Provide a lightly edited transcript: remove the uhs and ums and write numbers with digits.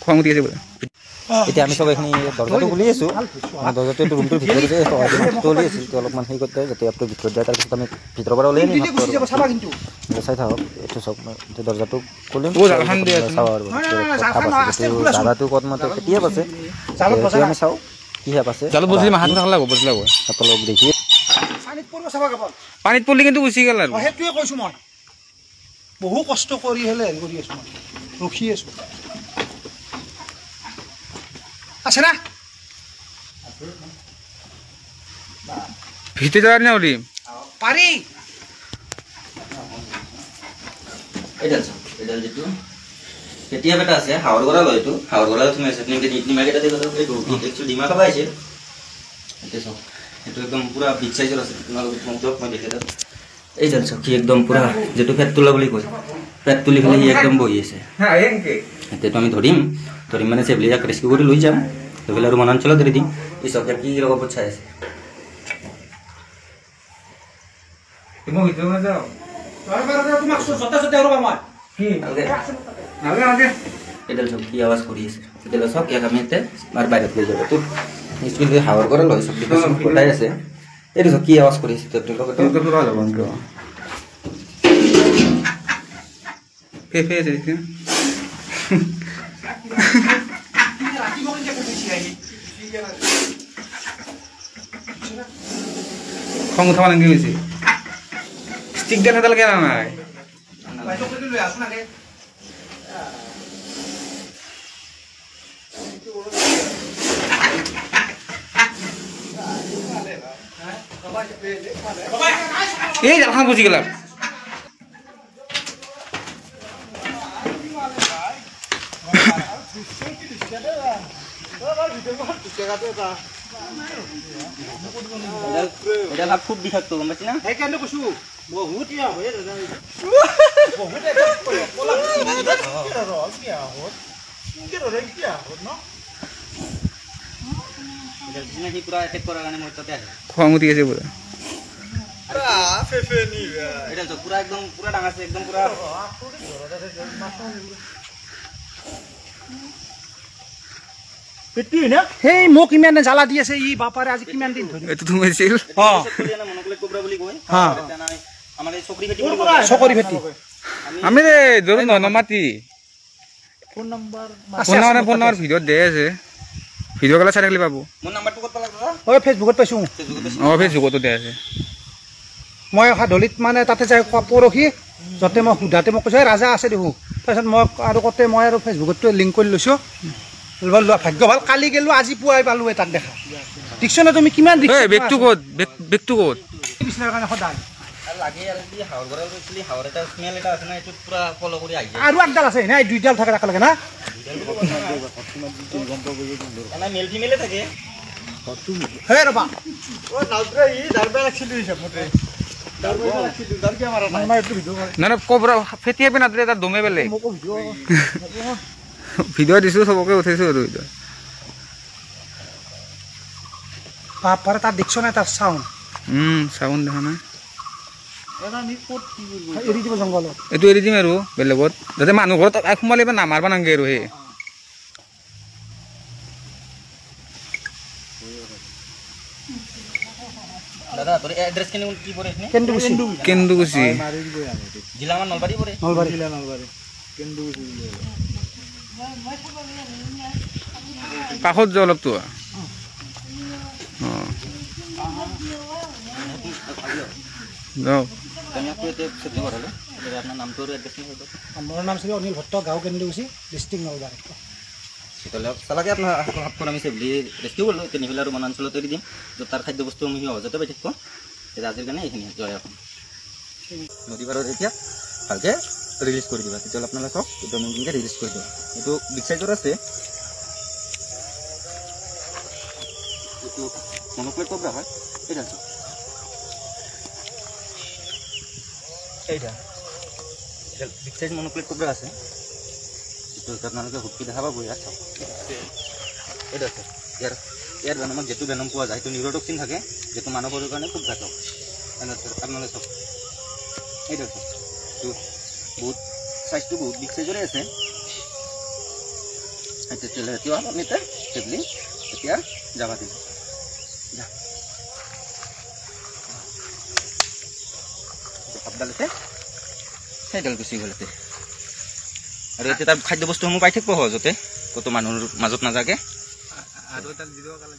খং উঠি আছে বোলে এতিয়া আমি সব এখানে দৰজাটো খুলি আছো দৰজাটো একটু ৰুমটোৰ ভিতৰত যে তলি আছিল তো অলপমান হেই কৰতে যাতে আপনি ভিতৰত যায় তাৰ পিছত আমি ভিতৰৰ পৰা ওলাই নিম চাই থাকক এইটো সব দরজাটো খুলিম জাগাটো কত মতে কেতিয়া আছে আমি চাও কি হেপ আছে জালত বসলি মাহাত থাকলা গো বসলা গো আপোনালোক দেখি পানীত পৰব চাবা গাবল পানীত পৰলি কিন্তু গুচি গেল আৰু হেতুৱে কৈছো মই বহু কষ্ট কৰি হেলে কৰি আছো মই ৰখি আছো আছে না ভিতরে যাওয়ার না ওলি পারি এডাল যেটো কেতিয়া বেটা আছে হাওর গড়া লয়তো হাওর গড়া তুমি আছে তুমি নিটনি মাগেটা দেখো তো এই গৌকি একচুয়ালি দিমা খাবা আছে এতে সব এটো একদম পুরা বিগ সাইজের আছে তোমালোক মতলব মই দেখে দাও এই ডাল সব কি একদম পুরা যেটো পেট তোলা বলি কই পেট তুলি ফেলে একদম বই আছে হ্যাঁ এনকে এতে তো আমি ধরিম মানে সেবলিয়া রেস্কিউ করে লই যাম তো বেলার মনাঞ্চল ধরে দিম এই সব কি রকম পছায় আছে তুমি ভিতরে না যাও তোমাক সত্তা আৰু বামা কি আগে আগে এডাল সব কি আওয়াজ করি আছে এডাল সব এক আমি এতে আর বাইরে লই যাব তো স্কুল দিয়ে হাওয়ার করে লই সব কিছু কোটাই আছে এটা সব কি আওয়াজ করি আছে তো তো পুরো যাব অঙ্ক ফে দেখি খং উঠাব নাকি বেছি স্টিক দেন হেতাল কেন নাই এই জালখান বুঝি গেলাম এটা লাভ খুব বিষাক্ত গম পাচ্ছি না এই কেন কইছো বহুত ইয়া হয়ে দাদা বহুত কোলা ইয়া হত কি রে ইয়া হত ন এটা জিনাহি পুরা অ্যাটাক করার গানে মরতে আছে খং উঠি আছে পুরো ফেফে নি এটা তো পুরা একদম পুরা ডাঙাছে একদম পুরা পেটি না হেই মোক ইমান জ্বালা দি আছে ই বাপারে আজি কিমান দিন ধৰি এটো তুমি ছিল হ্যাঁ না মনকলে কোবরা বলি কই হ্যাঁ আমার এই চকরি ফেটি চকরি ফেটি আমি রে ধরু নমাতি phone number phone number video দে আছে ভিডিও গলা চাই থাকলে পাবো মোর নাম্বারটো কত লাগা ওই ফেসবুকত পাইছো ফেসবুকতো দে আছে মই হাদলিত মানে তাতে যাই পৰহি যতে মই সুধাতে মোক কৈছে ৰাজা আছে দেখো তাৰপিছত মই আৰু কতে মই আৰু ফেচবুকত লিংক কৰি লৈছো ভাগ্য ভাল কালি গেলো আজি পুৱাই পালো তাক দেখা দেখছনে তুমি কিমান বেগটো ক'ত বিছনাৰ কাৰণে সদায় লাগে আৰু কি হাওৰ গড়াল লৈছিলি হাওৰ এটা স্মেল এটা আছে না এটো পুৰা ফলো কৰি আই আৰু একডাল আছে না এই দুইডাল থাকে একেলগে না এনা মেল ফিমেলে থাকে হে ৰবা ও নাউদ্ৰে ই দাৰবা ৰাখিলি হিচাপতে দাৰবা ৰাখিলি দাৰ কি মাৰা নাই এইটো ভিডিও না না কোবৰা ফেটিয়ে বিনা দে তাৰ দমে বেলে মোক ভিডিও ভিডিও দিছো সবকে উঠাইছো আৰু ভিডিও বাপাৰে তাত দেখছনে তাৰ সাউন্ড সাউন্ড দেখা না এনা নি কোট কি এৰি দিব জংগলত এটো এৰি দিম আৰু বেলেগত যাতে মানুহ ঘৰত সোমালে বা নামাৰবা নাংগে আৰু হে দাদা তোর এড্রেস কেন কি পড়ে এখানে কেন্দুকুছি জেলা আমার নলবাড়ি পড়ে নলবাড়ি কেন্দুকুছি কাষত যে অলপ তো আপনার নাম তোর এড্রেস নিয়ে হতো আমার নাম ছিল অনিল ভট্ট গাঁও কেন্দুকুছি ডিস্ট্রিক্ট নলবাড়ি চালাকে আপনার হাতখন আমি সেভলি রেস্কিউ করলো নিফেলে আর বনাঞ্চল তৈরি দিম তো তার খাদ্য বস্তু আমি সহজতে পাই থাকবো আজির কাৰণে এইখিনি জয় এখন নদী পাৰত এতিয়া ভালকে ৰিলিজ কৰে দিবা তেতিয়াহ'লে আপনাৰা সব এটা আমি ৰিলিজ কৰে দিবা এইটো বিগ সাইজৰ আছে এইটো মনোপ্লেট কোবরা হয় এটা এইটা বিগ সাইজ মনোপ্লেট কোবরা আছে তো আপনারা হুটকি দেখা পাবো ইয়াত এটা আছে ইয়াৰ বেনমত যেটো বেনম পোৱা যায় সেইটো নিউৰোটক্সিন থাকে যেটো মানৱৰ কাৰণে খুব ঘাতক আপনাৰা সব এইটা তো বহুত সাইজটো বহুত বিগ সাইজৰে আছে তেতিয়াহ'লে এতিয়া আমি টেবলি এতিয়া যাবা দিম যা আপডালতে সেইডাল গুচি গ'লতে আৰু এতিয়া তাৰ খাদ্য বস্তুসমূহ পাই থাকিব সহজতে ক'তো মানুহৰ মাজত নাযাকে আৰু এটা ভিডিঅ' কালে